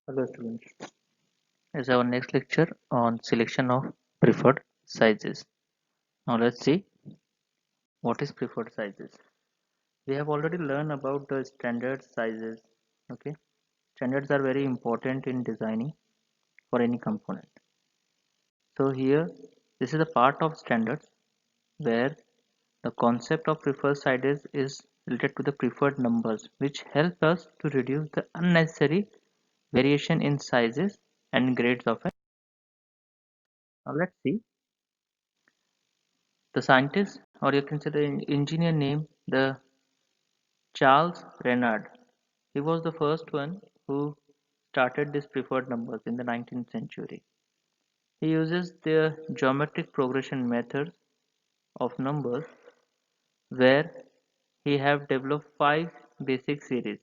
Hello students, this is our next lecture on selection of preferred sizes. Now let's see what is preferred sizes. We have already learned about the standard sizes. Okay, standards are very important in designing for any component. So here, this is a part of standards where the concept of preferred sizes is related to the preferred numbers, which help us to reduce the unnecessary variation in sizes and grades of it. Now let's see. The scientist, or you can say the engineer named the Charles Renard. He was the first one who started these preferred numbers in the 19th century. He uses the geometric progression methods of numbers where he have developed five basic series.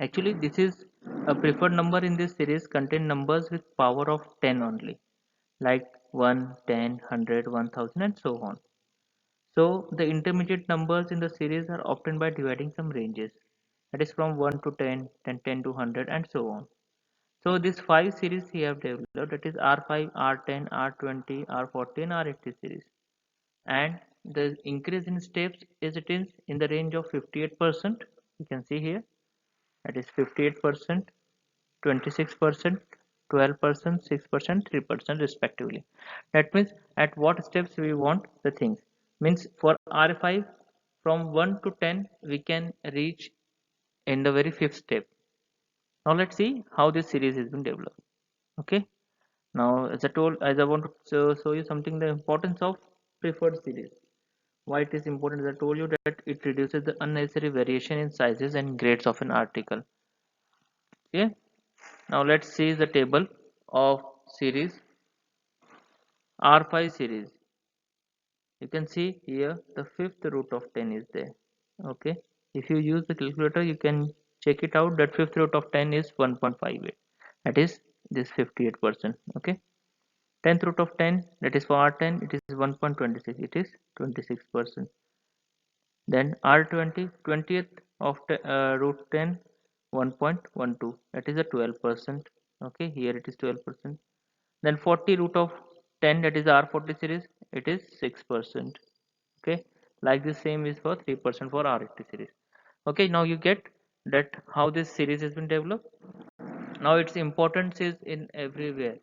Actually, this is a preferred number in this series contain numbers with power of 10 only, like 1, 10, 100, 1000 and so on. So the intermediate numbers in the series are obtained by dividing some ranges, that is from 1 to 10, then 10 to 100 and so on. So these 5 series he have developed, that is R5, R10, R20, R40 and R80 series. And the increase in steps is it is in the range of 58%. You can see here, that is 58%, 26%, 12%, 6%, 3% respectively. That means at what steps we want the things. Means for R5 from 1 to 10 we can reach in the very fifth step. Now let's see how this series has been developed. Okay. Now as I want to show you something the importance of preferred series. Why it is important, as I told you that it reduces the unnecessary variation in sizes and grades of an article. Okay. Now let's see the table of series R5 series. You can see here the fifth root of 10 is there. Okay. If you use the calculator, you can check it out that fifth root of 10 is 1.58. That is this 58%. Okay. 10th root of 10, that is for R10, it is 1.26. It is 26%. Then R20, 20th of root 10, 1.12. That is a 12%. Okay. Here it is 12%. Then 40 root of 10, that is R40 series, it is 6%. Okay, like the same is for 3% for R80 series. Okay, now you get that how this series has been developed. Now its importance is in everywhere.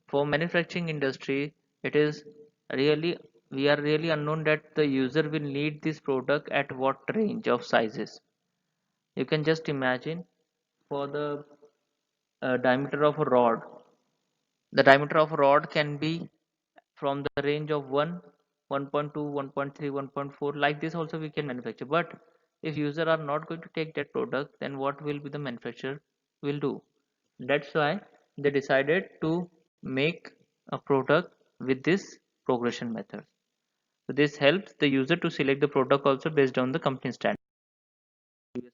For manufacturing industry, it is really, we are really unknown that the user will need this product at what range of sizes. You can just imagine for the diameter of a rod. The diameter of a rod can be from the range of 1, 1.2, 1.3, 1.4. Like this also we can manufacture. But if user are not going to take that product, then what will be the manufacturer will do? That's why they decided to make a product with this progression method. So this helps the user to select the product also based on the company standard.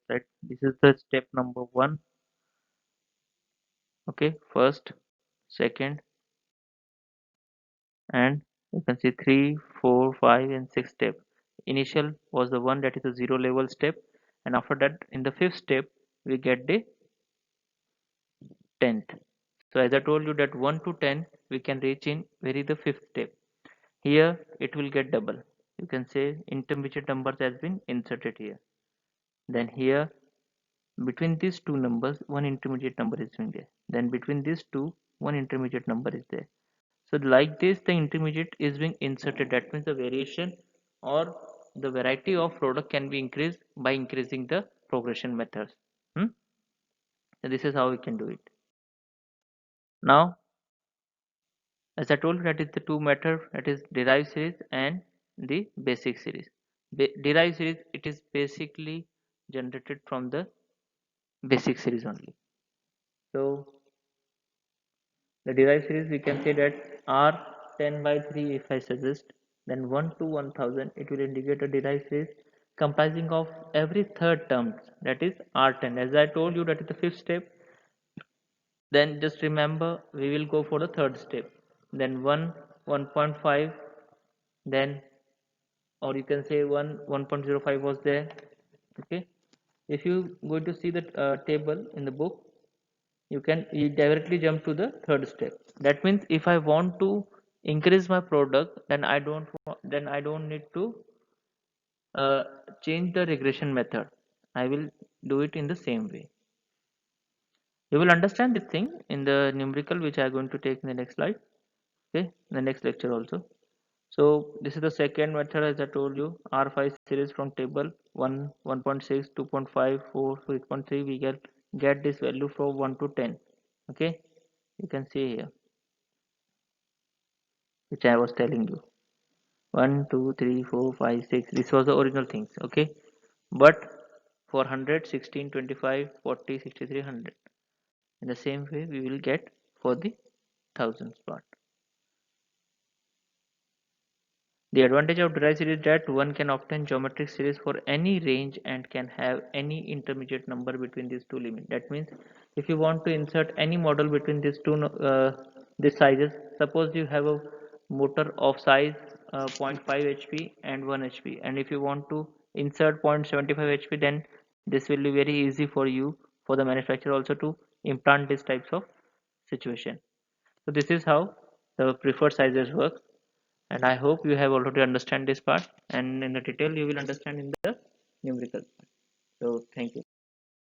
Right? This is the step number 1. Okay, first, second, and you can see 3, 4, 5 and 6 step. Initial was the one that is a 0 level step, and after that in the fifth step we get the 10th. So as I told you that 1 to 10 we can reach in very the fifth step. Here it will get double. You can say intermediate numbers has been inserted here. Then here between these two numbers one intermediate number is being there. Then between these two one intermediate number is there. So like this the intermediate is being inserted. That means the variation or the variety of product can be increased by increasing the progression methods. Hmm? So this is how we can do it. Now as I told you, that is the two method, that is derived series and the basic series. Derived series, it is basically generated from the basic series only. So the derived series we can say that R10 by 3 if I suggest, then 1 to 1000 it will indicate a derived series comprising of every third term, that is R10. As I told you, that is the fifth step. Then just remember we will go for the third step. Then 1, 1.5, then or you can say 1, 1.05 was there. Okay, if you going to see the table in the book, you directly jump to the third step. That means if I want to increase my product, then I don't need to uh, change the regression method. I will do it in the same way. You will understand this thing in the numerical which I am going to take in the next slide, okay, in the next lecture also. So this is the second method, as I told you, R5 series from table 1, 1.6, 2.5, 4, 6.3. We get this value from 1 to 10. Okay, you can see here, which I was telling you. 1, 2, 3, 4, 5, 6. This was the original things. Okay, but for 100, 16, 25, 40, 63, 100. In the same way, we will get for the thousands part. The advantage of derived series is that one can obtain geometric series for any range and can have any intermediate number between these two limits. That means if you want to insert any model between these two these sizes, suppose you have a motor of size 0.5 HP and 1 HP, and if you want to insert 0.75 HP, then this will be very easy for you, for the manufacturer also, to implant these types of situation. So this is how the preferred sizes work, and I hope you have already understand this part, and in the detail you will understand in the numerical part. So thank you.